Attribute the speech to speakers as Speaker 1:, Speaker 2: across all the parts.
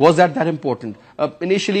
Speaker 1: Was that important? Initially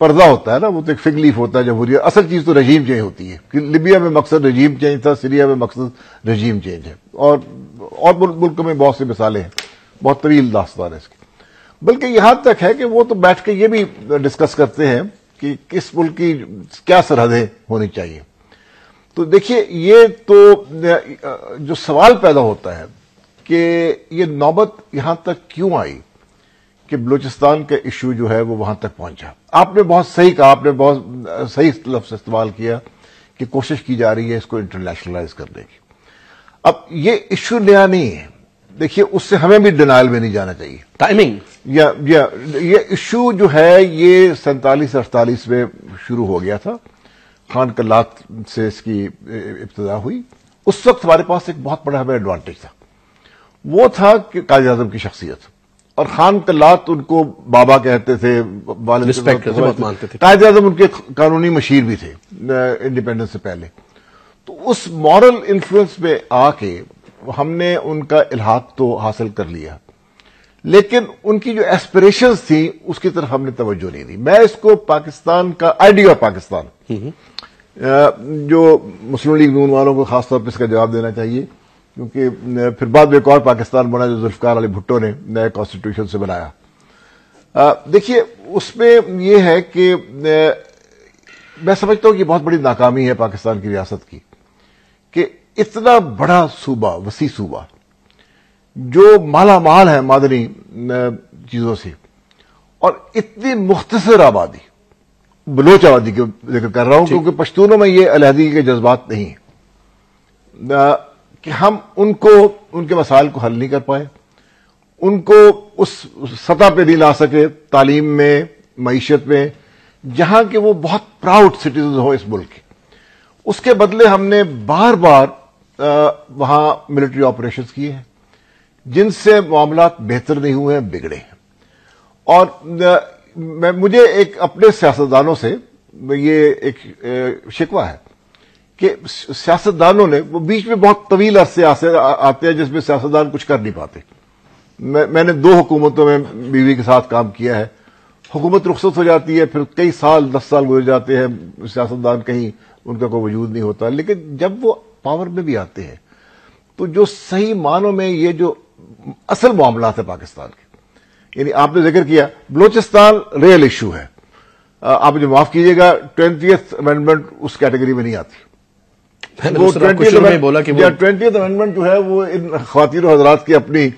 Speaker 2: پردہ ہوتا ہے نا، وہ تو ایک فگ لیف ہوتا ہے جمہوریت. اصل چیز تو رجیم چینج ہوتی ہے کہ لیبیا میں مقصد رجیم چینج تھا، سیریا میں مقصد رجیم چینج ہے، اور ملکوں میں بہت سی مثالیں ہیں، بہت طویل داستان ہے اس کی. بلکہ یہاں تک ہے کہ وہ تو بیٹھ کے یہ بھی ڈسکس کرتے ہیں کہ کس ملک کی کیا سرحدیں ہونی چاہیے. تو دیکھیے یہ تو جو سوال پیدا ہوتا ہے کہ یہ نوبت یہاں تک کیوں آئی کہ بلوچستان کا ایشو جو ہے وہ وہاں تک پہنچا. آپ نے بہت صحیح کہا، آپ نے بہت صحیح لفظ استعمال کیا کہ کوشش کی جا رہی ہے اس کو انٹرنیشنلائز کرنے کی. اب یہ ایشو نیا نہیں ہے، دیکھیے اس سے ہمیں بھی ڈینائل میں نہیں جانا چاہیے.
Speaker 1: ٹائمنگ
Speaker 2: یہ ایشو جو ہے یہ 47-48 میں شروع ہو گیا تھا، خان قلات سے اس کی ابتدا ہوئی. اس وقت ہمارے پاس ایک بہت بڑا ہمیں ایڈوانٹیج تھا، وہ تھا کہ قائد اعظم کی شخصیت، اور خان قلات ان کو بابا کہتے تھے،
Speaker 1: بہت مانتے تھے.
Speaker 2: قائد اعظم ان کے قانونی مشیر بھی تھے انڈیپینڈنس سے پہلے. تو اس مورل انفلوئنس میں آ کے ہم نے ان کا الحاق تو حاصل کر لیا، لیکن ان کی جو ایسپریشنز تھیں اس کی طرف ہم نے توجہ نہیں دی. میں اس کو پاکستان کا آئیڈیا پاکستان، جو مسلم لیگ نون والوں کو خاص طور پہ اس کا جواب دینا چاہیے، کیونکہ پھر بعد میں ایک اور پاکستان بنا جو ذوالفقار علی بھٹو نے نئے کانسٹیٹیوشن سے بنایا. دیکھیے اس میں یہ ہے کہ میں سمجھتا ہوں کہ یہ بہت بڑی ناکامی ہے پاکستان کی ریاست کی کہ اتنا بڑا صوبہ، وسیع صوبہ، جو مالا مال ہے معدنی چیزوں سے، اور اتنی مختصر آبادی، بلوچ آبادی کے ذکر کر رہا ہوں کیونکہ پشتونوں میں یہ علیحدگی کے جذبات نہیں ہیں، کہ ہم ان کے مسائل کو حل نہیں کر پائے، ان کو اس سطح پہ نہیں لا سکے تعلیم میں، معیشت میں، جہاں کہ وہ بہت پراؤڈ سٹیزن ہو اس ملک کے. اس کے بدلے ہم نے بار بار وہاں ملٹری آپریشنز کیے ہیں جن سے معاملات بہتر نہیں ہوئے ہیں، بگڑے ہیں. اور مجھے ایک اپنے سیاستدانوں سے یہ ایک شکوہ ہے کہ سیاستدانوں نے، وہ بیچ میں بہت طویل عرصے آتے ہیں جس میں سیاستدان کچھ کر نہیں پاتے. میں نے 2 حکومتوں میں بیوی کے ساتھ کام کیا ہے. حکومت رخصت ہو جاتی ہے، پھر کئی سال 10 سال گزر جاتے ہیں، سیاستدان کہیں ان کا کوئی وجود نہیں ہوتا. لیکن جب وہ پاور میں بھی آتے ہیں تو جو صحیح معنوں میں یہ جو اصل معاملات ہیں پاکستان کے، یعنی آپ نے ذکر کیا بلوچستان ریئل ایشو ہے. آپ مجھے معاف کیجیے گا، 20th امینڈمنٹ اس کیٹیگری میں نہیں آتی. وہ 20th امینڈمنٹ جو ہے وہ ان خواتین و حضرات کی اپنی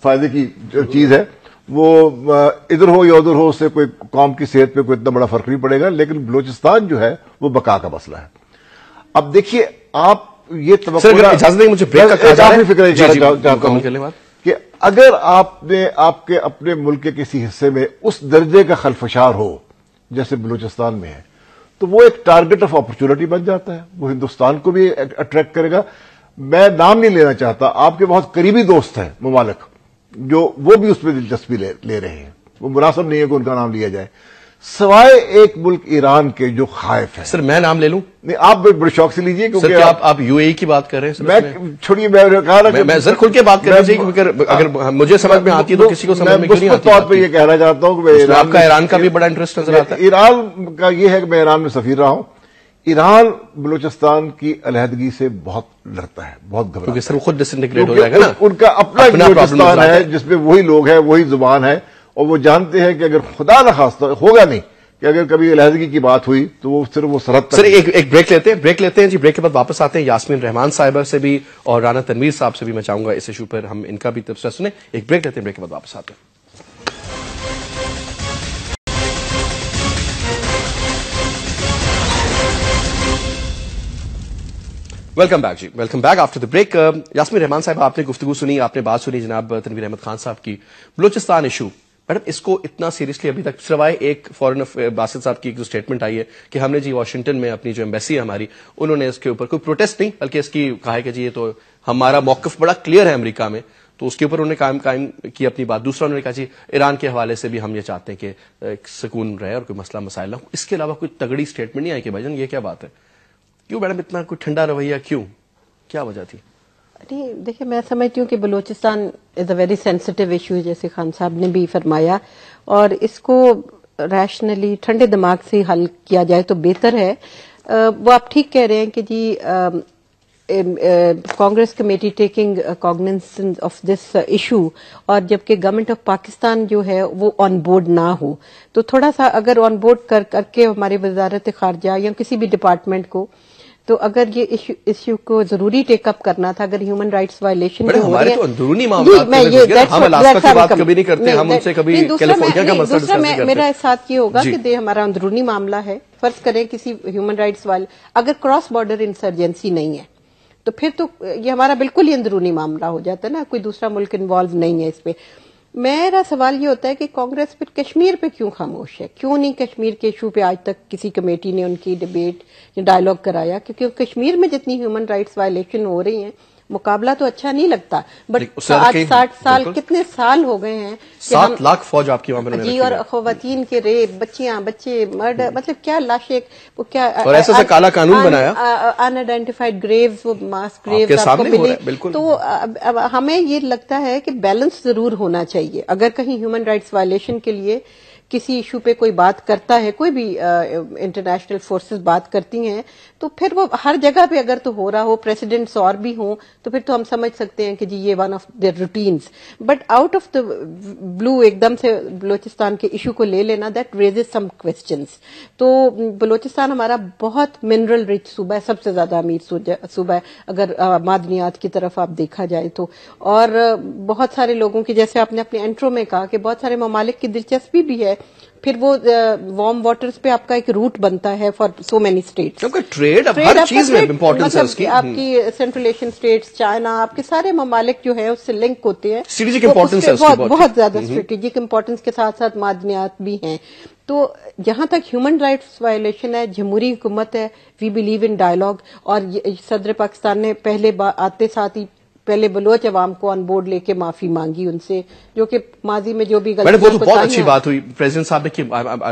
Speaker 2: فائدے کی چیز ہے، وہ ادھر ہو یا ادھر ہو، اس سے کوئی قوم کی صحت پہ کوئی اتنا بڑا فرق نہیں پڑے گا. لیکن بلوچستان جو ہے وہ بقا کا مسئلہ ہے. اب دیکھیے آپ یہ فکر چاہتا ہوں کہ اگر آپ نے آپ کے اپنے ملک کے کسی حصے میں اس درجے کا خلفشار ہو جیسے بلوچستان میں ہے، تو وہ ایک ٹارگٹ آف اپرچونٹی بن جاتا ہے، وہ ہندوستان کو بھی اٹریکٹ کرے گا. میں نام نہیں لینا چاہتا، آپ کے بہت قریبی دوست ہیں ممالک جو وہ بھی اس میں دلچسپی لے رہے ہیں، وہ مناسب نہیں ہے کہ ان کا نام لیا جائے، سوائے ایک ملک ایران کے جو خائف ہے.
Speaker 1: سر میں نام لے لوں؟
Speaker 2: نہیں، آپ بڑے شوق سے لیجئے کیونکہ
Speaker 1: آپ یو اے ای کی بات کر رہے ہیں.
Speaker 2: میں چھوڑیے، میں کہا نا
Speaker 1: میں ذرا کھل کے بات کرنا چاہیے کیونکہ اگر مجھے سمجھ میں آتی ہے تو کسی کو سمجھ میں کیوں نہیں آتی.
Speaker 2: طور پہ یہ کہنا چاہتا ہوں کہ
Speaker 1: آپ کا ایران کا بھی بڑا انٹرسٹ نظر آتا ہے.
Speaker 2: ایران کا یہ ہے کہ میں ایران میں سفیر رہا ہوں. ایران بلوچستان کی علیحدگی سے بہت ڈرتا ہے، بہت گھبراتا ہے، کیونکہ
Speaker 1: سر وہ خود ڈس انٹیگریٹ ہو جائے گا نا.
Speaker 2: ان کا اپنا بلوچستان ہے جس میں وہی لوگ ہیں، وہی زبان ہے، اور وہ جانتے ہیں کہ اگر خدا نخواستہ ہوگا نہیں کہ اگر کبھی علیحدگی کی بات ہوئی تو وہ صرف وہ سرحد.
Speaker 1: سر ایک بریک لیتے ہیں جی. بریک کے بعد واپس آتے ہیں. یاسمین رحمان صاحبہ سے بھی اور رانا تنویر صاحب سے بھی میں چاہوں گا اس ایشو پر ہم ان کا بھی تبصرہ سنیں. ایک بریک لیتے ہیں، بریک کے بعد واپس آتے ہیں. ویلکم بیک جی، welcome back after the break. Yasmeen Rehman sahab, آپ نے گفتگو سنی، آپ نے بات سنی جناب تنویر احمد خان صاحب کی. بلوچستان ایشو میڈم، اس کو اتنا سیریسلی ابھی تک سوائے ایک فارن باسط صاحب کی جو اسٹیٹمنٹ آئی ہے کہ ہم نے جی واشنگٹن میں اپنی جو ایمبیسی ہے ہماری، انہوں نے اس کے اوپر کوئی پروٹیسٹ نہیں بلکہ اس کی کہا ہے کہ جی یہ تو ہمارا موقف بڑا کلیئر ہے امریکہ میں، تو اس کے اوپر انہوں نے قائم کی اپنی بات. دوسرا انہوں نے کہا جی ایران کے حوالے سے بھی ہم یہ چاہتے ہیں کہ ایک سکون رہے اور کوئی مسئلہ مسائل نہ ہو. اس کے علاوہ کوئی تگڑی اسٹیٹمنٹ نہیں آئی کہ بھائی جان یہ کیا بات ہے؟ کیوں میڈم اتنا کوئی ٹھنڈا رویہ، کیوں، کیا وجہ تھی؟
Speaker 3: نہیں دیکھیں، میں سمجھتی ہوں کہ بلوچستان از اے ویری سینسٹیو ایشو، جیسے خان صاحب نے بھی فرمایا، اور اس کو ریشنلی ٹھنڈے دماغ سے حل کیا جائے تو بہتر ہے. وہ آپ ٹھیک کہہ رہے ہیں کہ جی Congress committee taking cognizance of this issue, اور جبکہ گورنمنٹ آف پاکستان جو ہے وہ آن بورڈ نہ ہو, تو تھوڑا سا اگر آن بورڈ کر کے ہماری وزارت خارجہ یا کسی بھی ڈپارٹمنٹ کو, تو اگر یہ ایشو کو ضروری ٹیک اپ کرنا تھا, اگر ہیومن رائٹس وائلیشن
Speaker 1: ہمارے تو اندرونی معاملات ہم الاسکا کی بات کبھی نہیں کرتے, ہم ان سے کبھی کیلیفورنیا کا مسئلہ ڈسکس نہیں کرتے.
Speaker 3: میرا ساتھ یہ ہوگا کہ ہمارا اندرونی معاملہ ہے, فرض کریں کسی ہیومن رائٹس والے اگر کراس بارڈر انسرجنسی نہیں ہے تو پھر تو یہ ہمارا بالکل ہی اندرونی معاملہ ہو جاتا ہے نا, کوئی دوسرا ملک انوالو نہیں ہے اس پہ. میرا سوال یہ ہوتا ہے کہ کانگریس پھر کشمیر پہ کیوں خاموش ہے, کیوں نہیں کشمیر کے ایشو پہ آج تک کسی کمیٹی نے ان کی ڈبیٹ یا ڈائلاگ کرایا, کیونکہ کشمیر میں جتنی ہیومن رائٹس وائلیشن ہو رہی ہیں مقابلہ تو اچھا نہیں لگتا, بٹ آج 60 سال کتنے سال ہو گئے ہیں
Speaker 1: 7 لاکھ فوج آپ کی وہاں پہ
Speaker 3: جی, اور خواتین کے ریپ, بچے مرڈر, مطلب کیا لاشیں, وہ کیا
Speaker 1: اور ایسا کالا قانون بنایا,
Speaker 3: ان آئیڈینٹیفائڈ گریوز, وہ ماس گریوز آپ کو ملی. تو ہمیں یہ لگتا ہے کہ بیلنس ضرور ہونا چاہیے. اگر کہیں ہیومن رائٹس وائلیشن کے لیے کسی ایشو پہ کوئی بات کرتا ہے, کوئی بھی انٹرنیشنل فورسز بات کرتی ہیں, تو پھر وہ ہر جگہ پہ اگر تو ہو رہا ہو, پریسیڈنٹس اور بھی ہوں, تو پھر تو ہم سمجھ سکتے ہیں کہ جی یہ one of their routines. But out of the blue ایک دم سے بلوچستان کے ایشو کو لے لینا, دیٹ ریزز سم کوسچنس. تو بلوچستان ہمارا بہت منرل رچ صوبہ ہے, سب سے زیادہ امیر صوبہ ہے اگر معدنیات کی طرف آپ دیکھا جائے تو, اور بہت سارے لوگوں کی, جیسے آپ نے اپنے انٹرو میں کہا کہ بہت سارے ممالک کی دلچسپی بھی ہے, پھر وہ وارم واٹرز پہ آپ کا ایک روٹ بنتا ہے فار سو مینی اسٹیٹس,
Speaker 1: کیونکہ ٹریڈ اب ہر چیز میں امپورٹنس ہے اس کی.
Speaker 3: آپ کی سینٹرل ایشین اسٹیٹس, چائنا, آپ کے سارے ممالک جو ہیں اس سے لنک ہوتے ہیں,
Speaker 1: اسٹریٹجک امپورٹنس ہے اس کی
Speaker 3: بہت زیادہ اسٹریٹجک امپورٹنس کے ساتھ ساتھ معدنیات بھی ہیں. تو جہاں تک ہیومن رائٹس وائلیشن ہے, جمہوری حکومت ہے, وی بلیو ان ڈائلاگ, اور صدر پاکستان نے پہلے آتے ساتھ ہی پہلے بلوچ عوام کو آن بورڈ لے کے معافی مانگی ان سے, جو کہ ماضی میں جو بھی غلطیاں,
Speaker 1: وہ تو بہت اچھی بات ہوئی پریزیڈنٹ صاحب نے, کہ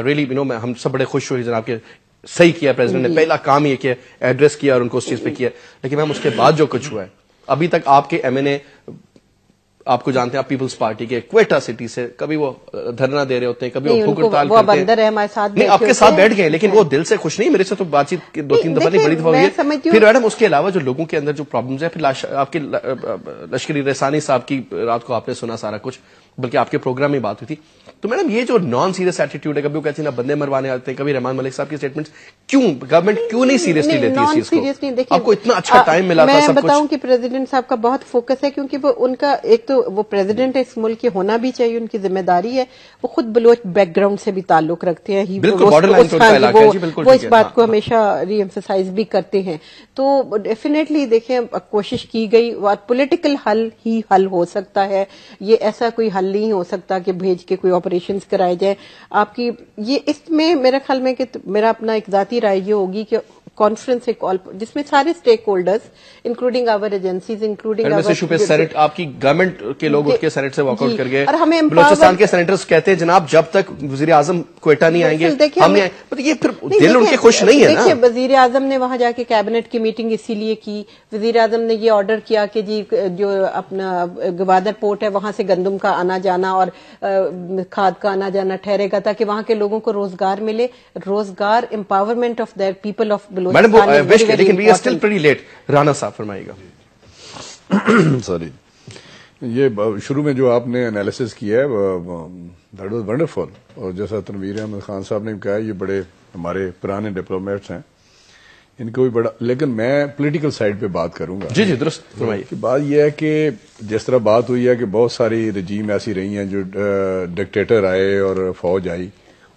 Speaker 1: ریئلی ہم سب بڑے خوش ہوئے جناب کہ صحیح کیا پریزیڈنٹ نے, پہلا کام یہ کیا ایڈریس کیا اور ان کو اس چیز پہ کیا. لیکن میم اس کے بعد جو کچھ ہوا ہے, ابھی تک آپ کے ایم این اے, آپ کو جانتے ہیں, آپ پیپلز پارٹی کے کوئٹہ سٹی سے, کبھی وہ دھرنا دے رہے ہوتے ہیں, کبھی وہ بھوک ہڑتال کرتے ہیں, نہیں آپ کے ساتھ بیٹھ گئے, لیکن وہ دل سے خوش نہیں. میرے سے تو بات چیت 2-3 دفعہ نہیں, بڑی دفعہ ہوئی ہے. پھر میڈم اس کے علاوہ جو لوگوں کے اندر جو پرابلمز ہیں, پھر آپ کے لشکری رسانی صاحب کی رات کو آپ نے سنا سارا کچھ, بلکہ آپ کے پروگرام میں بات ہوئی تھی. تو میڈم یہ جو نان سیریس ایٹیٹیوڈ ہے, کبھی وہ کہتے ہیں نا بندے مروانے آتے ہیں, کبھی رحمان ملک صاحب کی اسٹیٹمنٹس, کیوں گورنمنٹ کیوں نہیں سیریسلی لیتی اس چیز کو؟ آپ کو اتنا اچھا ٹائم ملا تھا سب کچھ.
Speaker 3: میں بتاؤں کہ پریزیڈنٹ صاحب کا بہت فوکس ہے, کیونکہ وہ ان کا ایک تو وہ پریزیڈنٹ اس ملک کے ہونا بھی چاہیے, ان کی ذمہ داری ہے, وہ خود بلوچ بیک گراؤنڈ سے بھی تعلق رکھتے ہیں, وہ اس بات کو ہمیشہ ری ایمفسائز بھی کرتے ہیں. تو ڈیفینیٹلی دیکھیں کوشش کی گئی, اور پولیٹیکل حل ہی حل ہو سکتا ہے, یہ ایسا کوئی حل نہیں ہو سکتا کہ بھیج کے کوئی آپریشنز کرائے جائے. آپ کی یہ اس میں میرے خیال میں کہ میرا اپنا ایک ذاتی رائے یہ ہوگی کہ کانفرنس ایک جس میں سارے اسٹیک ہولڈرز انکلوڈنگ آور ایجنسیز, انکلوڈنگ
Speaker 1: سینٹ, آپ کی گورنمنٹ کے لوگ اٹھ کے سینٹ سے واک آؤٹ کر گئے. بلوچستان کے سینیٹرز کہتے ہیں جناب جب تک وزیر اعظم کوئٹہ نہیں آئیں گے ہم نہیں آئیں. یہ پھر دل ان کے خوش نہیں ہے نا.
Speaker 3: دیکھیے وزیر اعظم نے وہاں جا کے کیبنٹ کی میٹنگ اسی لیے کی, وزیر اعظم نے یہ آرڈر کیا کہ جی جو اپنا گوادر پورٹ ہے وہاں سے گندم کا آنا جانا اور کھاد کا آنا جانا ٹھہرے گا, تاکہ وہاں کے لوگوں کو روزگار ملے, روزگار empowerment of their people of Balochistan.
Speaker 1: لیکن we are still pretty late. Rana sahab فرمائیے گا.
Speaker 4: سوری, یہ شروع میں جو آپ نے انالیسس کیا ہے دیٹ واز ونڈرفل, اور جیسا تنویر احمد خان صاحب نے کہا یہ بڑے ہمارے پرانے ڈپلومیٹس ہیں, ان کو بھی بڑا, لیکن میں پولیٹیکل سائڈ پہ بات کروں گا.
Speaker 1: جی جی درست فرمائیے.
Speaker 4: بات یہ ہے کہ جس طرح بات ہوئی ہے کہ بہت ساری رجیم ایسی رہی ہیں جو ڈکٹیٹر آئے اور فوج آئی,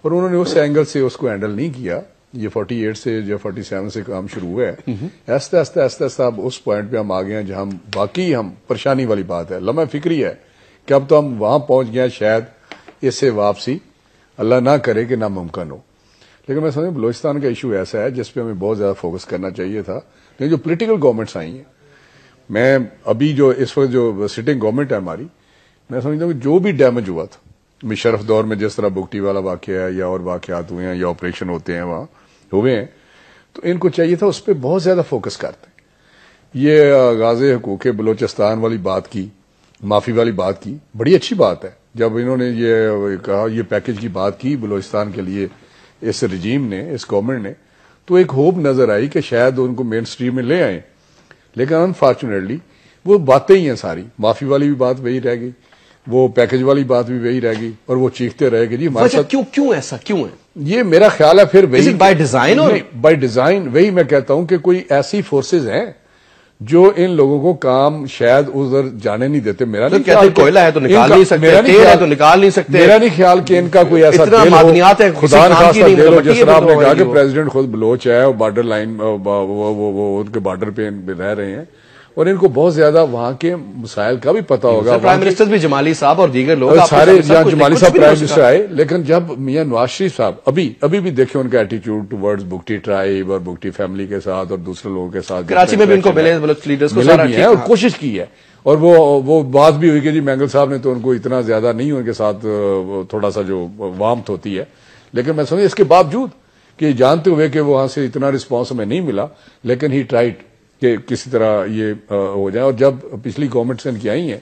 Speaker 4: اور انہوں نے اس اینگل سے اس کو ہینڈل نہیں کیا. یہ 48 سے یا 47 سے کام شروع ہوا ہے, آہستہ آہستہ اب اس پوائنٹ پہ ہم آ گئے ہیں جہاں واقعی ہم پریشانی والی بات ہے, لمحہ فکری ہے کہ اب تو ہم وہاں پہنچ گئے ہیں, شاید اس سے واپسی اللہ نہ کرے کہ ناممکن ہو. لیکن میں سمجھوں بلوچستان کا ایشو ایسا ہے جس پہ ہمیں بہت زیادہ فوکس کرنا چاہیے تھا. لیکن جو پولیٹیکل گورنمنٹس آئی ہیں, میں ابھی جو اس وقت جو سٹنگ گورنمنٹ ہے ہماری, میں سمجھتا ہوں کہ جو بھی ڈیمیج ہوا تھا مشرف دور میں, جس طرح بگٹی والا واقعہ ہے یا اور واقعات ہوئے ہیں یا آپریشن ہوتے ہیں وہاں ہوئے ہیں, تو ان کو چاہیے تھا اس پہ بہت زیادہ فوکس کرتے. یہ غازِ حقوق بلوچستان والی بات کی, معافی والی بات کی, بڑی اچھی بات ہے, جب انہوں نے یہ کہا, یہ پیکج کی بات کی بلوچستان کے لیے اس رجیم نے, اس گورنمنٹ نے, تو ایک ہوپ نظر آئی کہ شاید ان کو مین سٹریم میں لے آئیں, لیکن انفارچونیٹلی وہ باتیں ہی ہیں ساری. معافی والی بھی بات وہی رہ گئی, وہ پیکج والی بات بھی وہی رہ گئی, اور وہ چیختے رہے کہ جی ہمارے ساتھ
Speaker 1: کیوں ایسا کیوں ہے.
Speaker 4: یہ میرا خیال ہے پھر وہی
Speaker 1: بائی ڈیزائن,
Speaker 4: بائی ڈیزائن وہی میں کہتا ہوں کہ کوئی ایسی فورسز ہیں جو ان لوگوں کو کام شاید ادھر جانے نہیں دیتے. میرا نہیں خیال
Speaker 1: کوئلہ ہے تو نکال نہیں سکتے, تیل ہے تو نکال نہیں سکتے.
Speaker 4: میرا نہیں خیال کہ ان کا کوئی ایسا
Speaker 1: معدنیات ہے
Speaker 4: خدا نخواستہ دل ہو. جس طرح آپ نے کہا کہ پریزیڈنٹ خود بلوچ ہے, اور بارڈر لائن وہ ان کے بارڈر پہ رہ رہے ہیں, اور ان کو بہت زیادہ وہاں کے مسائل کا بھی پتا ہوگا.
Speaker 1: پرائم منسٹر بھی جمالی صاحب اور دیگر لوگ
Speaker 4: سارے, جمالی صاحب پرائم منسٹر آئے, لیکن جب میاں نواز شریف صاحب ابھی بھی دیکھیں ان کا ایٹیچیوڈ ٹورڈز بگٹی ٹرائب اور بگٹی فیملی کے ساتھ اور دوسرے لوگوں کے ساتھ,
Speaker 1: کراچی میں بھی ان کو ملے لیڈرز کو سارا
Speaker 4: ہے اور کوشش کی ہے, اور وہ بات بھی ہوئی کہ جی مینگل صاحب نے تو ان کو اتنا زیادہ نہیں ان کے ساتھ تھوڑا سا جو وارمتھ ہوتی ہے, لیکن میں سمجھ اس کے باوجود کہ جانتے ہوئے کہ وہاں سے اتنا رسپانس ہمیں نہیں ملا, لیکن ہی ٹرائڈ کہ کسی طرح یہ ہو جائے. اور جب پچھلی گورنمنٹ سے ان کی آئی ہیں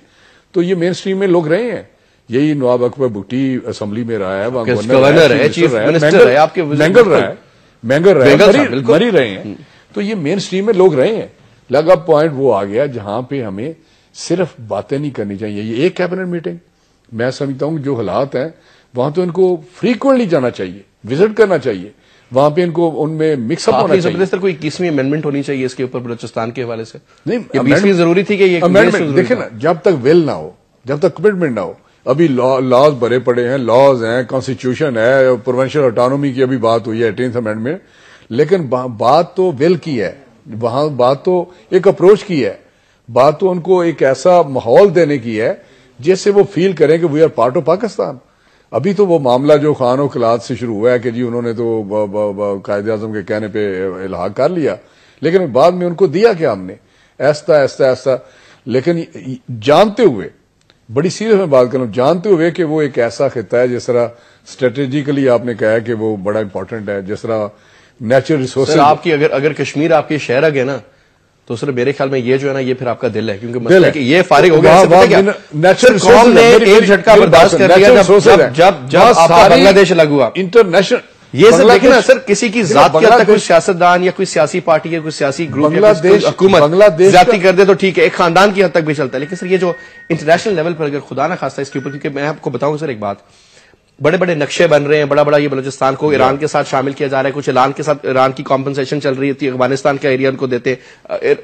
Speaker 4: تو یہ مین سٹریم میں لوگ رہے ہیں. یہی نواب اکبر بھٹی اسمبلی میں رہا ہے, وہاں
Speaker 1: گورنر ہے, چیف منسٹر ہے, آپ کے
Speaker 4: مینگر رہے ہیں, مری رہے ہیں, تو یہ مین سٹریم میں لوگ رہے ہیں. لگا پوائنٹ وہ آ گیا جہاں پہ ہمیں صرف باتیں نہیں کرنی چاہیے. یہ ایک کیبنٹ میٹنگ میں سمجھتا ہوں جو حالات ہیں وہاں تو ان کو فریکوینٹلی جانا چاہیے, وزٹ کرنا چاہیے, وہاں پہ ان کو ان میں مکس اپ ہونا چاہیے.
Speaker 1: سر کوئی 21ویں امینڈمنٹ ہونی چاہیے اس کے اوپر بلوچستان کے حوالے سے. نہیں, 20ویں ضروری تھی کہ یہ
Speaker 4: امینڈمنٹ دیکھیں نا, جب تک ول نہ ہو, جب تک کمٹمنٹ نہ ہو. ابھی لاز بھرے پڑے ہیں, لاز ہیں, کانسٹیٹیوشن ہے, پروونشل آٹونومی کی ابھی بات ہوئی ہے 18th امینڈمنٹ, لیکن بات تو ول کی ہے, وہاں بات تو ایک اپروچ کی ہے, بات تو ان کو ایک ایسا ماحول دینے کی ہے جس سے وہ فیل کریں کہ we are part of Pakistan. ابھی تو وہ معاملہ جو خان و خلاد سے شروع ہوا ہے کہ جی انہوں نے تو قائد اعظم کے کہنے پہ الحاق کر لیا, لیکن بعد میں ان کو دیا کیا ہم نے, ایسا لیکن جانتے ہوئے, بڑی سیریس میں بات کروں, جانتے ہوئے کہ وہ ایک ایسا خطہ ہے جس طرح اسٹریٹجیکلی آپ نے کہا کہ وہ بڑا امپورٹنٹ ہے, جس طرح نیچرل ریسورسز.
Speaker 1: آپ کی اگر کشمیر آپ کی شہر ہے نا تو سر میرے خیال میں یہ جو ہے نا یہ پھر آپ کا دل ہے, کیونکہ مسئلہ ہے کہ یہ فارغ ہو گیا. قوم نے ایک جھٹکا برداشت کر لیا جب آپ کا بنگلہ دیش الگ ہوا.
Speaker 4: انٹرنیشنل
Speaker 1: یہ سر دیکھیں نا سر, کسی کی ذات کے حد تک کوئی سیاستدان یا کوئی سیاسی پارٹی یا کوئی سیاسی گروپ یا حکومت زیادتی کر دے تو ٹھیک ہے, ایک خاندان کی حد تک بھی چلتا ہے, لیکن سر یہ جو انٹرنیشنل لیول پر اگر خدا نہ خواستہ اس کے اوپر, کیونکہ میں آپ کو بتاؤں سر ایک بات, بڑے بڑے نقشے بن رہے ہیں, بڑا یہ بلوچستان کو ایران کے ساتھ شامل کیا جا رہا ہے, کچھ اعلان کے ساتھ ایران کی کمپنسیشن چل رہی تھی, افغانستان کا ایریا ان کو دیتے,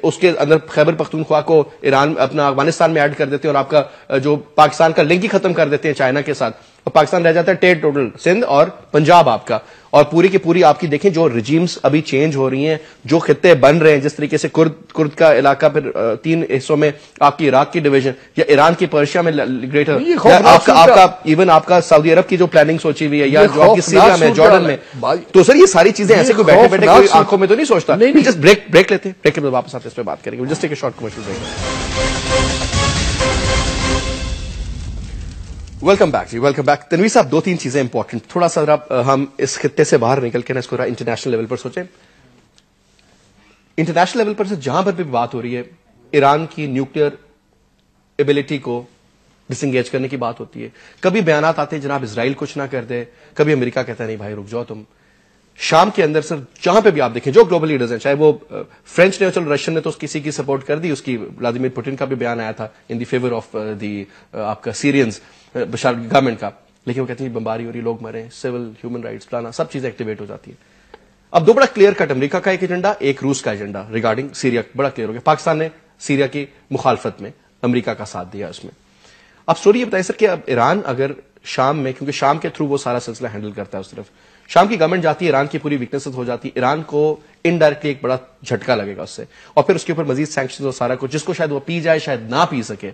Speaker 1: اس کے اندر خیبر پختونخوا کو ایران اپنا افغانستان میں ایڈ کر دیتے اور آپ کا جو پاکستان کا لنک ہی ختم کر دیتے ہیں چائنا کے ساتھ, اور پاکستان رہ جاتا ہے ٹیڈ ٹوٹل سندھ اور پنجاب آپ کا. اور پوری کی پوری آپ کی دیکھیں جو ریجیمز ابھی چینج ہو رہی ہیں, جو خطے بن رہے ہیں, جس طریقے سے کرد کا علاقہ, پھر 3 حصوں میں آپ کی عراق کی ڈویژن, یا ایران کی پرشیا میں گریٹر, آپ کا ایون آپ کا سعودی عرب کی جو پلاننگ سوچی ہوئی ہے, یا جو آپ کی سیریا میں, جارڈن میں. تو سر یہ ساری چیزیں ایسے کوئی بیٹھے بیٹھے کوئی آنکھوں میں تو نہیں سوچتا. جسٹ بریک لیتے ہیں, بریک کے بعد واپس آتے اس پہ بات کریں گے. جسٹ ایک short commercial break. Welcome back جی, ویلکم بیک. تنویر صاحب 2-3 چیزیں امپورٹنٹ, تھوڑا سا ہم اس خطے سے باہر نکل کے نا اس کو انٹرنیشنل لیول پر سوچیں. انٹرنیشنل لیول پر سے جہاں پر بھی بات ہو رہی ہے, ایران کی نیوکلیئر ایبلٹی کو ڈس انگیج کرنے کی بات ہوتی ہے. کبھی بیانات آتے ہیں جناب اسرائیل کچھ نہ کر دے, کبھی امریکہ کہتا ہے نہیں بھائی رک جاؤ تم. شام کے اندر سر جہاں پہ بھی آپ دیکھیں جو گلوبل لیڈرز ہیں, چاہے وہ فرینچ نے, چلو رشین نے تو کسی کی سپورٹ کر دی, اس کی ولادیمیر پوٹن کا بھی بیان آیا تھا ان دی فیور آف دی آپ کا سیرینز بشار گورنمنٹ کا, لیکن وہ کہتے ہیں بمباری ہو رہی, لوگ مرے, سول ہیومن رائٹس پلانا سب چیزیں ایکٹیویٹ ہو جاتی ہیں. اب 2 بڑا کلیئر کٹ, امریکہ کا ایک ایجنڈا, ایک روس کا ایجنڈا ریگارڈنگ سیریا بڑا کلیئر ہو گیا. پاکستان نے سیریا کی مخالفت میں امریکہ کا ساتھ دیا اس میں. اب سوری یہ بتائیں سر کہ اب ایران اگر شام میں, کیونکہ شام کے تھرو وہ سارا سلسلہ ہینڈل کرتا ہے, اس طرف شام کی گورنمنٹ جاتی ہے, ایران کی پوری ویکنیس ہو جاتی ہے, ایران کو انڈائریکٹلی ایک بڑا جھٹکا لگے گا اس سے, اور پھر اس کے اوپر مزید سینکشنز اور سارا کچھ, جس کو شاید وہ پی جائے شاید نہ پی سکے.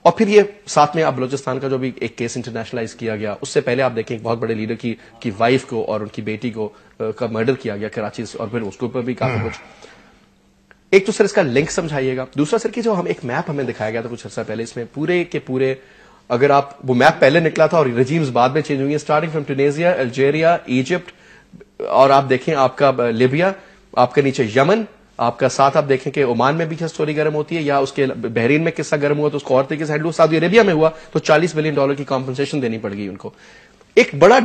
Speaker 1: اور پھر یہ ساتھ میں آپ بلوچستان کا جو بھی ایک کیس انٹرنیشنلائز کیا گیا, اس سے پہلے آپ دیکھیں ایک بہت بڑے لیڈر کی وائف کو اور ان کی بیٹی کو کا مرڈر کیا گیا کراچی سے, اور پھر اس کے اوپر بھی کافی کچھ. ایک تو سر اس کا لنک سمجھائیے گا. دوسرا سر کہ جو ایک میپ ہمیں دکھایا گیا تھا کچھ عرصہ پہلے, اس میں پورے کے پورے اگر آپ وہ میپ پہلے نکلا تھا اور ریجیمز بعد میں چینج ہوئی ہیں, اسٹارٹنگ فرام ٹونیزیا, الجیریا, ایجپٹ, اور آپ دیکھیں آپ کا لیبیا, آپ کے نیچے یمن, آپ کا ساتھ آپ دیکھیں کہ عمان میں بھی سٹوری گرم ہوتی ہے, یا اس کے بحرین میں قصہ گرم ہوا تو اس کو اور طریقے سے ہینڈل ہوا, سعودی عربیہ میں ہوا تو $40 بلین کی کمپنسیشن دینی پڑ گئی ان کو. ایک بڑا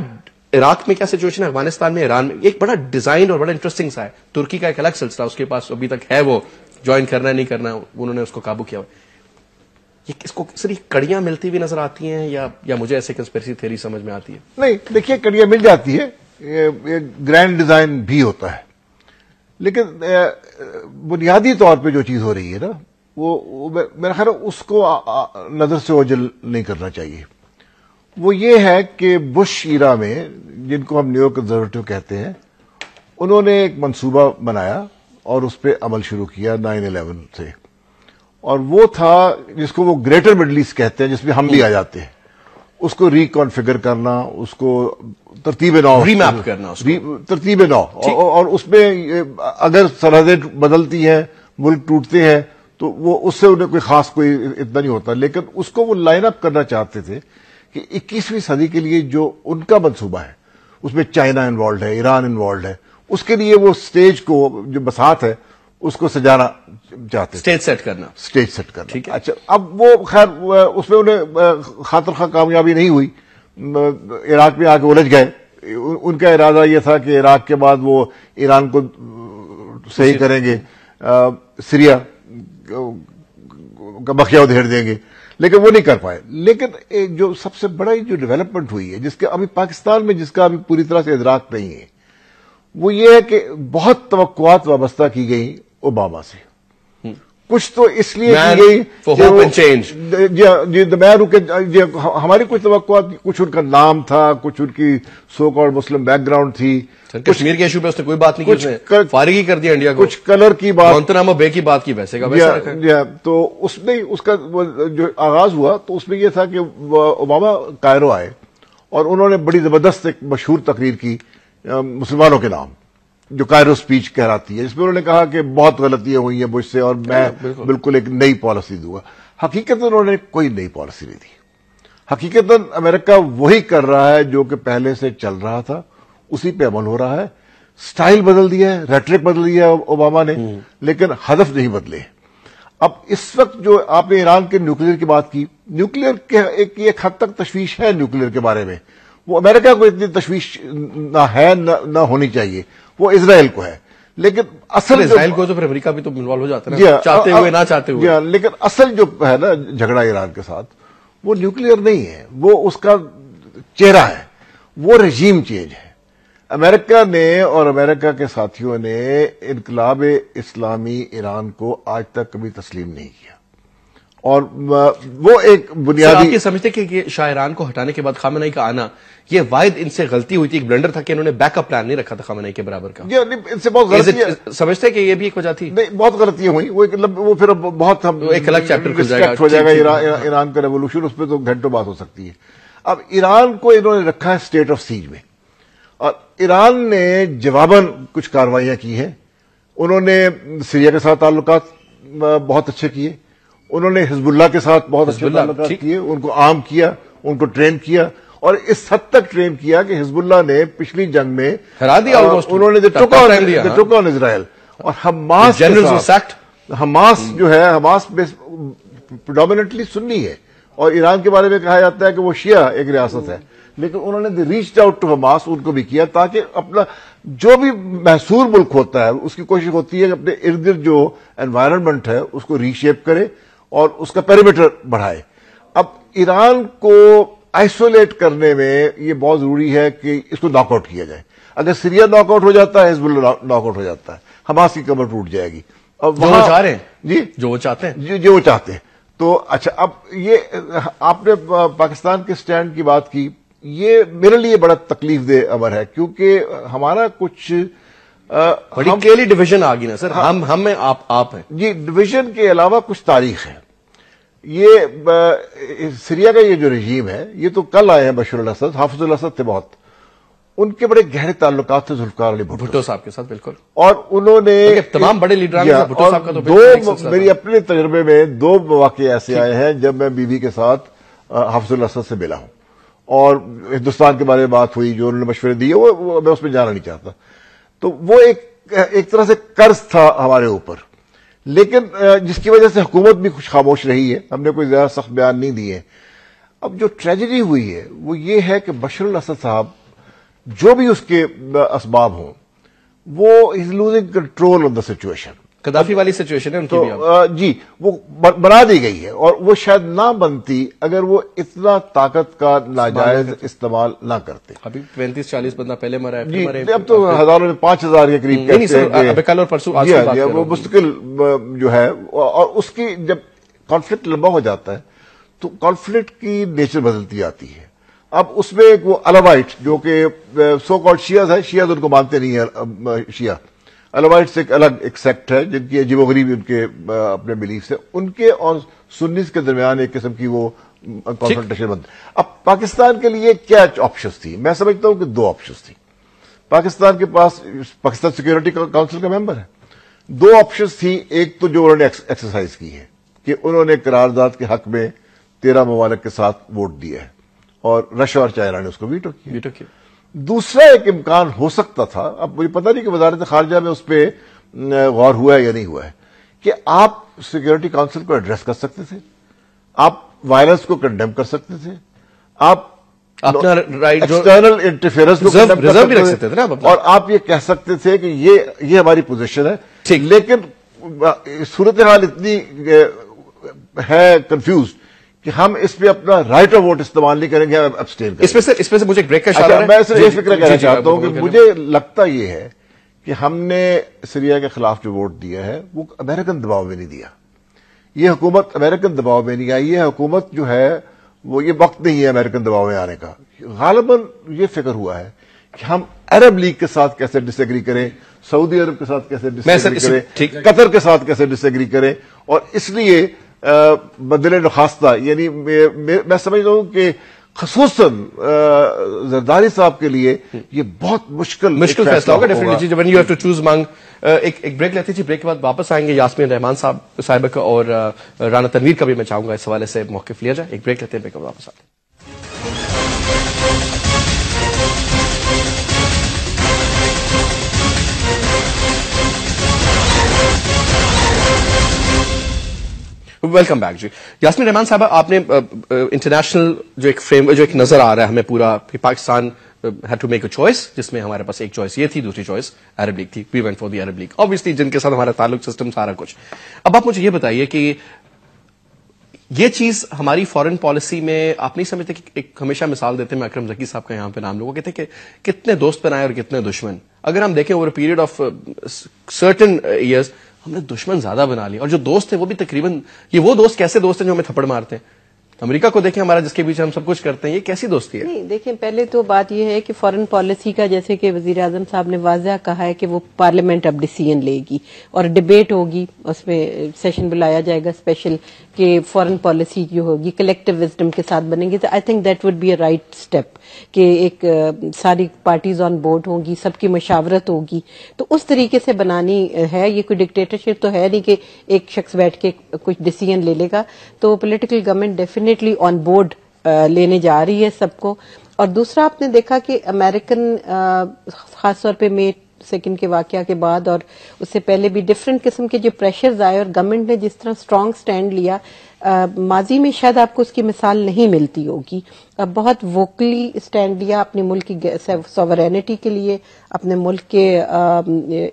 Speaker 1: عراق میں کیا سچویشن ہے, افغانستان میں, ایران میں, ایک بڑا ڈیزائن اور بڑا انٹرسٹنگ سا ہے. ترکی کا ایک الگ سلسلہ, اس کے پاس ابھی تک ہے, وہ جوائن کرنا نہیں کرنا, انہوں نے اس کو قابو کیا ہوا. یہ اس کو صرف کڑیاں ملتی ہوئی نظر آتی ہیں یا مجھے ایسے کنسپیرسی تھیوری سمجھ میں آتی ہے؟
Speaker 2: نہیں, دیکھیے کڑیاں مل جاتی ہے, گرینڈ ڈیزائن بھی ہوتا ہے, لیکن بنیادی طور پہ جو چیز ہو رہی ہے نا, وہ میرا خیال ہے اس کو نظر سے اوجھل نہیں کرنا چاہیے. وہ یہ ہے کہ بش ایرا میں, جن کو ہم نیو کنزرویٹو کہتے ہیں, انہوں نے ایک منصوبہ بنایا اور اس پہ عمل شروع کیا 9/11 سے, اور وہ تھا جس کو وہ گریٹر مڈل ایسٹ کہتے ہیں, جس میں ہم بھی آ جاتے ہیں. اس کو ریکانفیگر کرنا, اس کو ترتیب نو
Speaker 1: ری میپ کرنا,
Speaker 2: ترتیب نو, اور اس میں اگر سرحدیں بدلتی ہیں, ملک ٹوٹتے ہیں, تو وہ اس سے انہیں کوئی خاص کوئی اتنا نہیں ہوتا, لیکن اس کو وہ لائن اپ کرنا چاہتے تھے کہ 21ویں صدی کے لیے جو ان کا منصوبہ ہے اس میں چائنا انوالوڈ ہے, ایران انوالوڈ ہے, اس کے لیے وہ سٹیج کو جو بساط ہے اس کو سجانا چاہتے,
Speaker 1: اسٹیج سیٹ کرنا,
Speaker 2: اسٹیج سیٹ کرنا. اچھا, اب وہ خیر اس میں انہیں خاطر خواہ کامیابی نہیں ہوئی, عراق میں آ کے الجھ گئے. ان کا ارادہ یہ تھا کہ عراق کے بعد وہ ایران کو صحیح کریں گے, سیریا کا بقیہ ادھیڑ دیں گے, لیکن وہ نہیں کر پائے. لیکن جو سب سے بڑا جو ڈیولپمنٹ ہوئی ہے, جس کے ابھی پاکستان میں جس کا ابھی پوری طرح سے ادراک نہیں ہے, وہ یہ ہے کہ بہت توقعات وابستہ کی گئی اوباما سے. کچھ تو اس لیے کی گئی جی ہماری کچھ توقعات, کچھ ان کا نام تھا, کچھ ان کی سو کالڈ مسلم بیک گراؤنڈ تھی,
Speaker 1: کشمیر کے ایشو پہ اس نے کوئی بات نہیں کی, فارغ ہی کر دیا انڈیا کو,
Speaker 2: کچھ کلر کی بات,
Speaker 1: گوانتنامو بے کی بات کی, ویسے کا ویسا.
Speaker 2: تو اس میں اس کا جو آغاز ہوا تو اس میں یہ تھا کہ اوباما کائرو آئے اور انہوں نے بڑی زبردست ایک مشہور تقریر کی مسلمانوں کے نام, جو کائرو سپیچ کہلاتی ہے, جس میں انہوں نے کہا کہ بہت غلطیاں ہوئی ہیں بش سے اور میں بالکل ایک نئی پالیسی دوں گا. حقیقت انہوں نے کوئی نئی پالیسی نہیں دی. حقیقت امریکہ وہی کر رہا ہے جو کہ پہلے سے چل رہا تھا, اسی پہ عمل ہو رہا ہے. سٹائل بدل دیا ہے, ریٹرک بدل دیا ہے اوباما نے, لیکن ہدف نہیں بدلے. اب اس وقت جو آپ نے ایران کے نیوکلیر کی بات کی, نیوکلیر کے ایک حد تک تشویش ہے نیوکلیر کے بارے میں. وہ امریکہ کو اتنی تشویش نہ ہے نہ ہونی چاہیے, وہ اسرائیل کو ہے. لیکن اصل
Speaker 1: اسرائیل کو تو پھر امریکہ بھی تو انوالو ہو جاتا ہے, چاہتے ہوئے نہ چاہتے ہوئے.
Speaker 2: لیکن اصل جو ہے نا جھگڑا ایران کے ساتھ, وہ نیوکلیر نہیں ہے, وہ اس کا چہرہ ہے, وہ رجیم چینج ہے. امریکہ نے اور امریکہ کے ساتھیوں نے انقلاب اسلامی ایران کو آج تک کبھی تسلیم نہیں کیا, اور وہ ایک بنیادی.
Speaker 1: آپ یہ سمجھتے کہ شاہران کو ہٹانے کے بعد خامنہ ای کا آنا یہ واحد ان سے غلطی ہوئی تھی, ایک بلنڈر تھا کہ انہوں نے بیک اپ پلان نہیں رکھا تھا خامنہ ای کے برابر کا؟
Speaker 2: ان سے بہت غلطی
Speaker 1: سمجھتے کہ یہ بھی ایک وجہ تھی.
Speaker 2: نہیں, بہت غلطیاں ہوئی, وہ پھر بہت
Speaker 1: ایک الگ چیپٹر
Speaker 2: ہو جائے گا ایران کا ریولوشن, اس پہ تو گھنٹوں بات ہو سکتی ہے. اب ایران کو انہوں نے رکھا ہے اسٹیٹ آف سیج میں, اور ایران نے جواباً کچھ کارروائیاں کی ہیں. انہوں نے سیریا کے ساتھ تعلقات بہت اچھے کیے, انہوں نے حزب اللہ کے ساتھ بہت اچھے تعلقات کیے, ان کو عام کیا, ان کو ٹرین کیا, اور اس حد تک ٹرین کیا کہ حزب اللہ نے پچھلی جنگ میں
Speaker 1: ہرا دیا,
Speaker 2: انہوں نے ٹوک آن اسرائیل. اور حماس جو ہے, حماس پریڈومیننٹلی سنی ہے, اور ایران کے بارے میں کہا جاتا ہے کہ وہ شیعہ ایک ریاست ہے, لیکن انہوں نے ریچڈ آؤٹ ٹو حماس, ان کو بھی کیا, تاکہ اپنا جو بھی محصور ملک ہوتا ہے اس کی کوشش ہوتی ہے کہ اپنے ارد گرد جو انوائرنمنٹ ہے اس کو ری شیپ کرے اور اس کا پیریمیٹر بڑھائے. اب ایران کو آئسولیٹ کرنے میں یہ بہت ضروری ہے کہ اس کو ناک آؤٹ کیا جائے. اگر سیریا ناک آؤٹ ہو جاتا ہے, حزب اللہ ناک آؤٹ ہو جاتا ہے, حماس کی کمر ٹوٹ جائے گی.
Speaker 1: جو وہ چاہ رہے ہیں,
Speaker 2: جی
Speaker 1: جو وہ چاہتے ہیں,
Speaker 2: جو وہ چاہتے ہیں. تو اچھا, اب یہ آپ نے پاکستان کے سٹینڈ کی بات کی, یہ میرے لیے بڑا تکلیف دہ امر ہے, کیونکہ ہمارا کچھ
Speaker 1: بڑی کلیئرلی ڈویژن آ گئی نا سر, ہم میں آپ ہیں.
Speaker 2: جی, ڈویژن کے علاوہ کچھ تاریخ ہے. یہ سیریا کا یہ جو رجیم ہے, یہ تو کل آئے ہیں بشار الاسد, حافظ الاسد تھے بہت, ان کے بڑے گہرے تعلقات تھے ذوالفقار علی
Speaker 1: بھٹو صاحب کے ساتھ. بالکل,
Speaker 2: اور انہوں نے
Speaker 1: تمام بڑے لیڈران کے ساتھ بھٹو صاحب کا تو
Speaker 2: دو, میری اپنے تجربے میں 2 مواقع ایسے آئے ہیں جب میں بیوی کے ساتھ حافظ الاسد سے ملا ہوں, اور ہندوستان کے بارے میں بات ہوئی, جو انہوں نے مشورے دیے, وہ میں اس میں جانا نہیں چاہتا. تو وہ ایک ایک طرح سے قرض تھا ہمارے اوپر، لیکن جس کی وجہ سے حکومت بھی کچھ خاموش رہی ہے، ہم نے کوئی زیادہ سخت بیان نہیں دیے. اب جو ٹریجڈی ہوئی ہے وہ یہ ہے کہ بشار الاسد صاحب جو بھی اس کے اسباب ہوں، وہ is losing control on the situation.
Speaker 1: Gaddafi والی سچویشن ہے ان کی بھی
Speaker 2: تو جی وہ بنا دی گئی ہے، اور وہ شاید نہ بنتی اگر وہ اتنا طاقت کا ناجائز استعمال نہ کرتے.
Speaker 1: ابھی 35-40 بندہ پہلے مرا ہے،
Speaker 2: جی اب تو ہزاروں میں 5000 کے قریب
Speaker 1: کل اور پرسوں
Speaker 2: وہ مستقل جو ہے. اور اس کی جب کانفلکٹ لمبا ہو جاتا ہے تو کانفلکٹ کی نیچر بدلتی آتی ہے. اب اس میں ایک وہ الوائٹ جو کہ سو کالڈ شیعز ہے، شیعز ان کو مانتے نہیں ہیں، شیعہ الوائٹس ایک الگ ایک سیکٹ ہے جن کی عجیب و غریب ان کے اپنے بلیفس ہیں، ان کے اور سنیز کے درمیان ایک قسم کی وہ کنفرنٹیشن بنتی. اب پاکستان کے لیے کیا آپشنز تھی؟ میں سمجھتا ہوں کہ 2 آپشنز تھی. پاکستان کے پاس پاکستان سیکورٹی کونسل کا ممبر ہے، 2 آپشنز تھی. ایک تو جو انہوں نے ایکسرسائز کی ہے کہ انہوں نے قرارداد کے حق میں 13 ممالک کے ساتھ ووٹ دیا ہے، اور رشا اور چائنا نے اس کو ویٹو کیا. دوسرا ایک امکان ہو سکتا تھا، اب مجھے پتہ نہیں کہ وزارت خارجہ میں اس پہ غور ہوا ہے یا نہیں ہوا ہے، کہ آپ سیکورٹی کونسل کو ایڈریس کر سکتے تھے، آپ وائلنس کو کنڈیم کر سکتے تھے، آپ
Speaker 1: اپنا
Speaker 2: ایکسٹرنل انٹرفیئرنس کو کنڈیم کر سکتے تھے، اور آپ یہ کہہ سکتے تھے کہ یہ ہماری پوزیشن ہے. لیکن صورتحال اتنی ہے کنفیوزڈ کہ ہم اس پہ اپنا رائٹ آف ووٹ استعمال نہیں کریں گے، ہم ابسٹین کریں گے.
Speaker 1: اس پہ سے مجھے ایک بریک کا اشارہ ہے.
Speaker 2: میں صرف یہ فکر کہنا چاہتا ہوں کہ مجھے لگتا یہ ہے کہ ہم نے سیریا کے خلاف جو ووٹ دیا ہے وہ امریکن دباؤ میں نہیں دیا. یہ حکومت امریکن دباؤ میں نہیں آئی. یہ حکومت جو ہے وہ یہ وقت نہیں ہے امریکن دباؤ میں آنے کا. غالباً یہ فکر ہوا ہے کہ ہم عرب لیگ کے ساتھ کیسے ڈس ایگری کریں، سعودی عرب کے ساتھ کیسے ڈس ایگری کریں، قطر کے ساتھ کیسے ڈس ایگری کریں. اور اس لیے بدلے نخواستہ، یعنی میں سمجھتا ہوں کہ خصوصاً زرداری صاحب کے لیے یہ بہت مشکل
Speaker 1: فیصلہ ہوگا. Definitely when you have to choose among ایک بریک لیتے جی. بریک کے بعد واپس آئیں گے. یاسمین رحمان صاحبہ کا اور رانا تنویر کا بھی میں چاہوں گا اس حوالے سے موقف لیا جائے. ایک بریک لیتے ہیں، بریک کے بعد واپس آتے ہیں. ویلکم بیک جی. یاسمین رحمان صاحبہ، آپ نے انٹرنیشنل جو ایک نظر آ رہا ہے ہمیں پورا کہ Pakistan had to make a choice، جس میں ہمارے پاس ایک چوائس یہ تھی، دوسری چوائس عرب لیگ تھی. We went for the Arab League obviously، جن کے ساتھ ہمارا تعلق، سسٹم، سارا کچھ. اب آپ مجھے یہ بتائیے کہ یہ چیز ہماری فارن پالیسی میں آپ نہیں سمجھتے کہ ایک ہمیشہ مثال دیتے ہیں، میں اکرم ذکی صاحب کا یہاں پہ نام لوگوں کہتے ہیں کہ کتنے دوست بنائے اور کتنے دشمن. اگر ہم دیکھیں over a period of certain years ہم نے دشمن زیادہ بنا لیے، اور جو دوست ہیں وہ بھی تقریباً وہ دوست کیسے دوست ہیں جو ہمیں تھپڑ مارتے ہیں. امریکہ کو دیکھیں ہمارا، جس کے پیچھے ہم سب کچھ کرتے ہیں، یہ کیسی دوستی ہے؟ نہیں
Speaker 3: دیکھیں، پہلے تو بات یہ ہے کہ فارن پالیسی کا جیسے کہ وزیر اعظم صاحب نے واضح کہا ہے کہ وہ پارلیمنٹ اب ڈیسیژن لے گی اور ڈبیٹ ہوگی، اس میں سیشن بلایا جائے گا اسپیشل کہ فارن پالیسی جو ہوگی کلیکٹو وزڈم کے ساتھ بنے گی. تو I think that would be a right step کہ ایک ساری پارٹیز آن بورڈ ہوں گی، سب کی مشاورت ہوگی، تو اس طریقے سے بنانی ہے. یہ کوئی ڈکٹیٹرشپ تو ہے نہیں کہ ایک شخص بیٹھ کے کچھ ڈیسیژن لے لے گا. تو political government definitely on board لینے جا رہی ہے سب کو. اور دوسرا آپ نے دیکھا کہ امریکن خاص طور پہ مے 2 کے واقعہ کے بعد اور اس سے پہلے بھی ڈفرینٹ قسم کے جو پریشرز آئے اور گورنمنٹ نے جس طرح اسٹرانگ سٹینڈ لیا، ماضی میں شاید آپ کو اس کی مثال نہیں ملتی ہوگی. بہت ووکلی سٹینڈ لیا اپنے ملک کی سوورینٹی کے لیے، اپنے ملک کے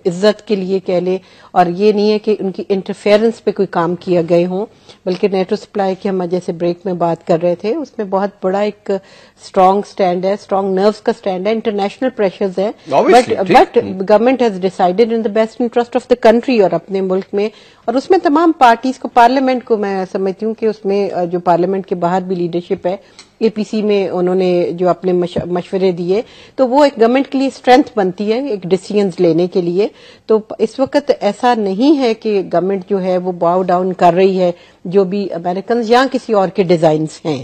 Speaker 3: عزت کے لیے کہہ لیں. اور یہ نہیں ہے کہ ان کی انٹرفیئرنس پہ کوئی کام کیا گئے ہوں، بلکہ نیٹو سپلائی کی ہم جیسے بریک میں بات کر رہے تھے، اس میں بہت بڑا ایک اسٹرانگ سٹینڈ ہے، اسٹرانگ نروز کا سٹینڈ ہے. انٹرنیشنل پریشرز ہیں، but government has decided in the best interest of the country اور اپنے ملک میں. اور اس میں تمام پارٹیز کو، پارلیمنٹ کو میں سمجھتی ہوں کہ اس میں جو پارلیمنٹ کے باہر بھی لیڈرشپ ہے، اے پی سی میں انہوں نے جو اپنے مشورے دیے، تو وہ ایک گورنمنٹ کے لیے اسٹرینتھ بنتی ہے ایک ڈیسیژنز لینے کے لیے. تو اس وقت ایسا نہیں ہے کہ گورنمنٹ جو ہے وہ باؤ ڈاؤن کر رہی ہے جو بھی امریکنز یا کسی اور کے ڈیزائنز ہیں.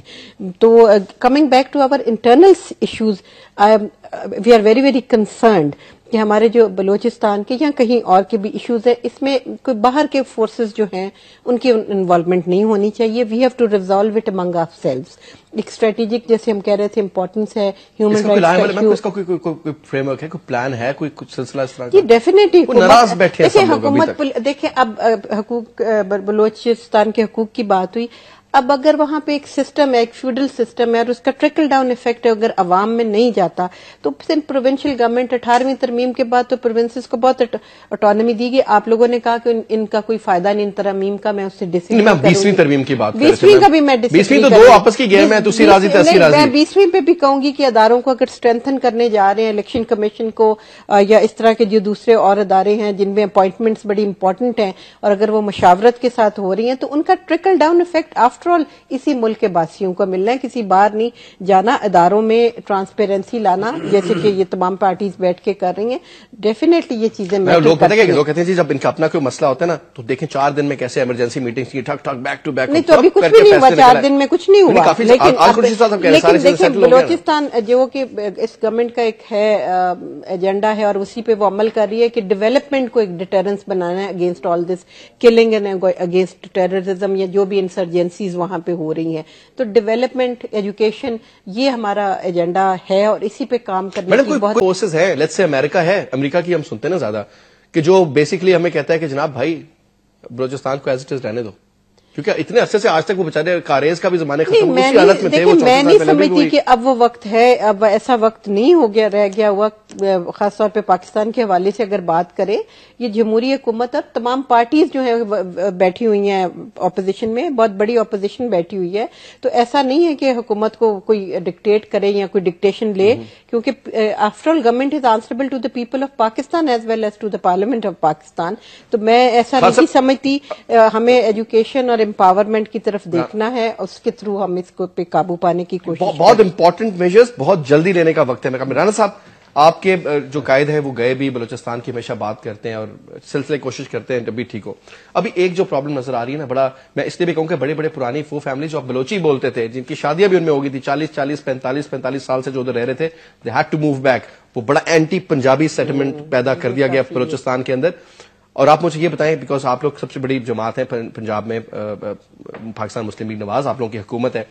Speaker 3: تو coming back to our internal issues, we are very very concerned کہ کہ ہمارے جو بلوچستان کے یا کہیں اور کے بھی ایشوز ہیں، اس میں کوئی باہر کے فورسز جو ہیں ان کی انوالومنٹ نہیں ہونی چاہیے. We have to resolve it among ourselves. ایک اسٹریٹجک جیسے ہم کہہ رہے تھے امپورٹنس ہے ہیومن رائٹس کا.
Speaker 1: کوئی فریم ورک ہے، کوئی پلان ہے، کوئی کچھ سلسلہ اس طرح کا؟
Speaker 3: یہ ڈیفینیٹلی
Speaker 1: ناراض بیٹھے ہیں سب لوگ ابھی تک.
Speaker 3: دیکھیں اب حقوق بلوچستان کے حقوق کی بات ہوئی. اب اگر وہاں پہ ایک سسٹم ہے، ایک فیوڈل سسٹم ہے اور اس کا ٹریکل ڈاؤن افیکٹ اگر عوام میں نہیں جاتا تو پروونشل گورنمنٹ 18ویں ترمیم کے بعد تو پروونسز کو بہت اٹانومی دی گئی. آپ لوگوں نے کہا کہ ان کا کوئی فائدہ نہیں ان ترمیم کا، میں اس سے ڈس ایگری کروں گی.
Speaker 1: 20ویں ترمیم کی بات
Speaker 3: 20ویں کا بھی میں ڈس ایگری
Speaker 1: 20ویں تو دو آپس کی گیم ہے، تسی راضی تسی راضی.
Speaker 3: میں 20ویں پہ بھی کہوں گی کہ اداروں کو اگر اسٹرینتھن کرنے جا رہے ہیں، الیکشن کمیشن کو یا اس طرح کے جو دوسرے اور ادارے ہیں جن میں اپوائنٹمنٹس بڑی امپورٹنٹ ہیں اور اگر وہ مشاورت کے ساتھ ہو رہی ہیں تو ان کا ٹریکل ڈاؤن افیکٹ آفٹر آل اسی ملک کے باسیوں کو ملنا ہے. کسی باہر نہیں جانا. اداروں میں ٹرانسپیرنسی لانا جیسے کہ یہ تمام پارٹیز بیٹھ کے کر رہی ہیں. ڈیفینیٹلی یہ چیزیں
Speaker 1: لوگ کہتے ہیں جی جب ان کا اپنا کوئی مسئلہ ہوتا ہے نا تو دیکھیں 4 دن میں کیسے ایمرجنسی میٹنگز کی ٹھک ٹھک بیک ٹو بیک.
Speaker 3: نہیں تو ابھی کچھ بھی نہیں ہوا، 4 دن میں کچھ نہیں ہوا. لیکن دیکھیں بلوچستان جو کہ اس گورنمنٹ کا ایک ہے ایجنڈا ہے اور اسی پہ وہ عمل کر رہی ہے کہ ڈیولپمنٹ کو ایک ڈیٹرنس بنانا ہے against all this killing and against terrorism یا جو بھی انسرجنسیز وہاں پہ ہو رہی ہیں. تو ڈیولپمنٹ، ایجوکیشن، یہ ہمارا ایجنڈا ہے اور اسی پہ کام کرنے کی بہت
Speaker 1: فورسز ہیں. لیٹس سے امریکہ ہے، امریکہ کی ہم سنتے ہیں نا زیادہ کہ جو بیسکلی ہمیں کہتا ہے کہ جناب بھائی بلوچستان کو ایز اٹ از رہنے دو، کیونکہ اتنے عرصے سے آج تک وہ بیچارے کاریز کا بھی زمانے ختم ہوئے، اسی حالت میں تھے.
Speaker 3: میں نہیں سمجھتی کہ اب وہ وقت ہے، اب ایسا وقت نہیں ہو گیا رہ گیا ہوا. خاص طور پہ پاکستان کے حوالے سے اگر بات کریں، یہ جمہوری حکومت اور تمام پارٹیز جو ہیں بیٹھی ہوئی ہیں اپوزیشن میں، بہت بڑی اپوزیشن بیٹھی ہوئی ہے. تو ایسا نہیں ہے کہ حکومت کو کوئی ڈکٹیٹ کرے یا کوئی ڈکٹیشن لے، کیونکہ after all government is answerable to the people of Pakistan as well as to the parliament of Pakistan. تو میں ایسا نہیں سمجھتی. ہمیں ایجوکیشن اور امپاورمنٹ کی طرف دیکھنا ہے، اس کے تھرو ہم اس کو پہ قابو پانے کی کوشش.
Speaker 1: بہت امپورٹنٹ میجرز بہت جلدی لینے کا وقت ہے. میں رانا صاحب آپ کے جو قائد ہیں وہ گئے بھی بلوچستان کی ہمیشہ بات کرتے ہیں اور سلسلے کوشش کرتے ہیں جب بھی ٹھیک ہو. ابھی ایک جو پرابلم نظر آ رہی ہے نا، بڑا میں اس لیے بھی کہوں کہ بڑے بڑے پرانی وہ فیملی جو آپ بلوچی بولتے تھے، جن کی شادیاں بھی ان میں ہو گئی تھی 45 سال سے جو ادھر رہ رہے تھے، they had to move back. وہ بڑا اینٹی پنجابی سیٹلمنٹ پیدا کر دیا گیا بلوچستان کے اندر. اور آپ مجھے یہ بتائیں، بیکاز آپ لوگ سب سے بڑی جماعت ہے پنجاب میں، پاکستان مسلم لیگ نواز آپ لوگوں کی حکومت ہے،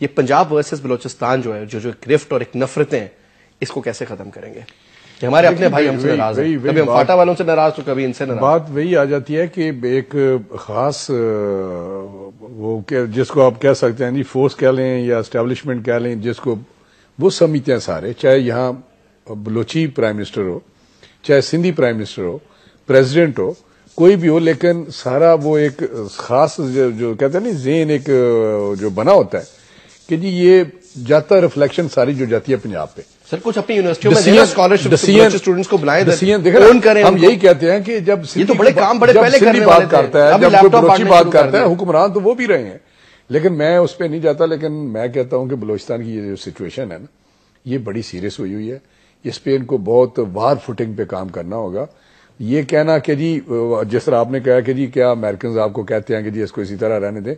Speaker 1: یہ پنجاب ورسز بلوچستان جو ہے، جو ایک گرفٹ اور ایک نفرتیں ہیں، اس کو کیسے ختم کریں گے؟ کہ ہمارے اپنے بھائی ہم سے ناراض ہیں، کبھی ہم فاٹا والوں سے ناراض تو کبھی ان سے ناراض.
Speaker 4: بات وہی آ جاتی ہے کہ ایک خاص وہ جس کو آپ کہہ سکتے ہیں جی فورس کہہ لیں یا اسٹیبلشمنٹ کہہ لیں، جس کو وہ سمجھتے ہیں سارے، چاہے یہاں بلوچی پرائم منسٹر ہو، چاہے سندھی پرائم منسٹر ہو، پریزیڈنٹ ہو، کوئی بھی ہو، لیکن سارا وہ ایک خاص جو کہتے ہیں نا ذہن ایک جو بنا ہوتا ہے کہ جی یہ جاتا ریفلیکشن ساری جو جاتی ہے پنجاب پہ.
Speaker 1: سر کچھ اپنی یونیورسٹیوں میں اسکالرشپ اسٹوڈنٹس کو بلائیں،
Speaker 4: فون کریں. ہم یہی کہتے ہیں کہ جب
Speaker 1: یہ تو بڑے کام بڑے پہلے
Speaker 4: سندھی بات کرتا ہے، جب بلوچی بات کرتا ہے، حکمران تو وہ بھی رہے ہیں، لیکن میں اس پہ نہیں جاتا. لیکن میں کہتا ہوں کہ بلوچستان کی یہ جو سچویشن ہے نا، یہ بڑی سیریس ہوئی ہے. اس پہ ان کو بہت وار فوٹنگ پہ کام کرنا ہوگا. یہ کہنا کہ جی جس طرح آپ نے کہا کہ جی کیا امریکنز آپ کو کہتے ہیں کہ جی اس کو اسی طرح رہنے دیں،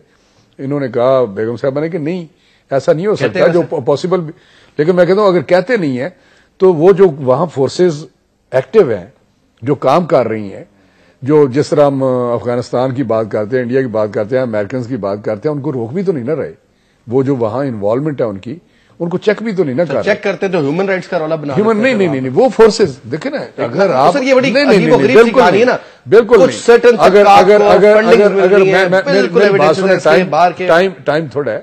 Speaker 4: انہوں نے کہا بیگم صاحبہ نے کہ نہیں ایسا نہیں ہو سکتا جو پاسبل. لیکن میں کہتا ہوں اگر کہتے نہیں ہیں تو وہ جو وہاں فورسز ایکٹیو ہیں، جو کام کر رہی ہیں، جو جس طرح ہم افغانستان کی بات کرتے ہیں، انڈیا کی بات کرتے ہیں، امریکنز کی بات کرتے ہیں، ان کو روک بھی تو نہیں نہ رہے. وہ جو وہاں انوالومنٹ ہے ان کو چیک بھی تو نہیں نہ کر
Speaker 1: چیک کرتے تو ہیومن رائٹس کا رولا بنا
Speaker 4: نہیں وہ فورسز دیکھیں نا. اگر آپ
Speaker 1: بالکل
Speaker 4: ٹائم تھوڑا ہے،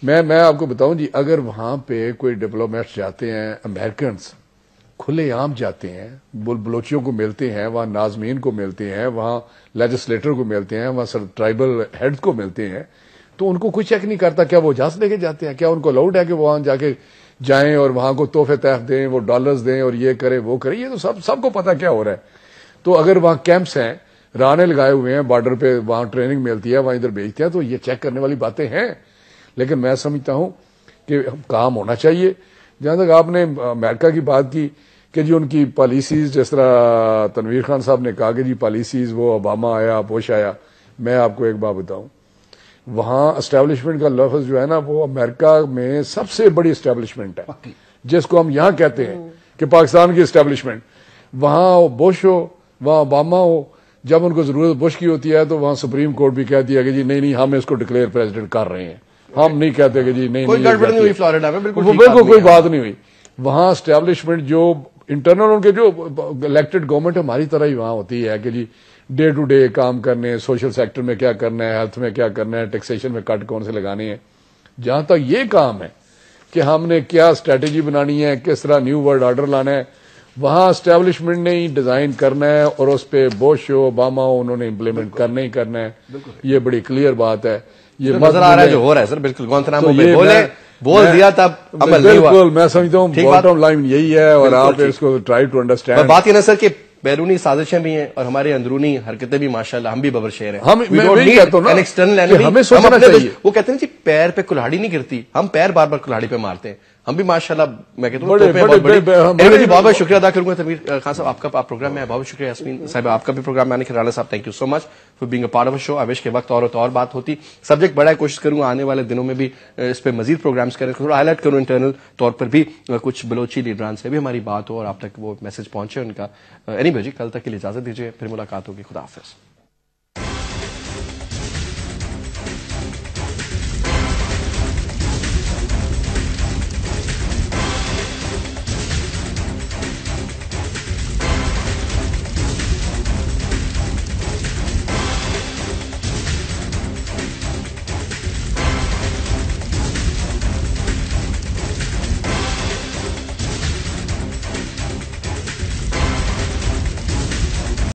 Speaker 4: میں آپ کو بتاؤں جی، اگر وہاں پہ کوئی ڈپلومیٹس جاتے ہیں، امریکنز کھلے عام جاتے ہیں، بلوچیوں کو ملتے ہیں، وہاں ناظمین کو ملتے ہیں، وہاں لیجسلیٹر کو ملتے ہیں، وہاں ٹرائبل ہیڈز کو ملتے ہیں، تو ان کو کوئی چیک نہیں کرتا. کیا وہ اجازت لے کے جاتے ہیں؟ کیا ان کو الاؤڈ ہے کہ وہاں جا کے جائیں اور وہاں کو تحفے تحف دیں، وہ ڈالرز دیں اور یہ کرے وہ کرے؟ یہ تو سب کو پتا کیا ہو رہا ہے. تو اگر وہاں کیمپس ہیں، رانے لگائے ہوئے ہیں بارڈر پہ، وہاں ٹریننگ ملتی ہے، وہاں ادھر بھیجتے ہیں، تو یہ چیک کرنے والی باتیں ہیں. لیکن میں سمجھتا ہوں کہ کام ہونا چاہیے. جہاں تک آپ نے امریکہ کی بات کی کہ جی ان کی پالیسیز، جس طرح تنویر خان صاحب نے کہا کہ جی پالیسیز وہ اوباما آیا، بش آیا، میں آپ کو ایک بات بتاؤں، وہاں اسٹیبلشمنٹ کا لفظ جو ہے نا وہ امریکہ میں سب سے بڑی اسٹیبلشمنٹ ہے، جس کو ہم یہاں کہتے ہیں کہ پاکستان کی اسٹیبلشمنٹ. وہاں بش ہو وہاں اوباما ہو، جب ان کو ضرورت بش کی ہوتی ہے تو وہاں سپریم کورٹ بھی کہتی ہے کہ جی نہیں ہم اس کو ڈکلیئر پریزیڈنٹ کر رہے ہیں، ہم نہیں کہتے کہ جی نہیں
Speaker 1: کوئی گڑبڑ نہیں ہوئی فلوریڈا میں،
Speaker 4: بالکل کوئی بات نہیں ہوئی. وہاں اسٹیبلشمنٹ جو انٹرنل ان کے جو الیکٹڈ گورنمنٹ ہماری طرح ہی وہاں ہوتی ہے کہ جی ڈے ٹو ڈے کام کرنے، سوشل سیکٹر میں کیا کرنا ہے، ہیلتھ میں کیا کرنا ہے، ٹیکسیشن میں کٹ کون سے لگانے ہیں. جہاں تک یہ کام ہے کہ ہم نے کیا اسٹریٹجی بنانی ہے، کس طرح نیو ورلڈ آرڈر لانا ہے، وہاں اسٹیبلشمنٹ نے ہی ڈیزائن کرنا ہے اور اس پہ بش ہو اوباما ہو انہوں نے امپلیمنٹ کرنا ہی کرنا ہے. یہ بڑی کلیئر بات ہے. یہ
Speaker 1: نظر آ رہا ہے جو ہو رہا ہے سر، بالکل گوانتانامو میں بول دیا تب عمل نہیں ہوا.
Speaker 4: بالکل میں سمجھتا ہوں باٹم لائن یہی ہے اور آپ اس کو ٹرائی ٹو انڈرسٹینڈ.
Speaker 1: بات یہ نا سر کہ بیرونی سازشیں بھی ہیں اور ہماری اندرونی حرکتیں بھی ماشاءاللہ ہم بھی ببر شیر ہیں. وہ کہتے ہیں جی پیر پہ کلاڑی نہیں گرتی، ہم پیر بار بار کلاڑی پہ مارتے ہیں. ہم بھی ماشاءاللہ میں کہتا ہوں بہت بہت شکریہ ادا کروں گا تنویر خان صاحب، آپ کا پروگرام میں بہت شکریہ. یاسمین صاحب آپ کا بھی پروگرام میں آنے کے، Rana sahab thank you so much for being a part of a show. آویش کے وقت اور بات ہوتی، سبجیکٹ بڑا ہے، کوشش کروں گا آنے والے دنوں میں بھی اس پہ مزید پروگرامز کریں، تھوڑا ہائی لائٹ کروں انٹرنل طور پر بھی کچھ بلوچی لیڈران سے بھی ہماری بات ہو اور آپ تک وہ میسج پہنچے ان کا. اینی وے جی کل تک کے لیے اجازت دیجیے، پھر ملاقات ہوگی. خدا حافظ.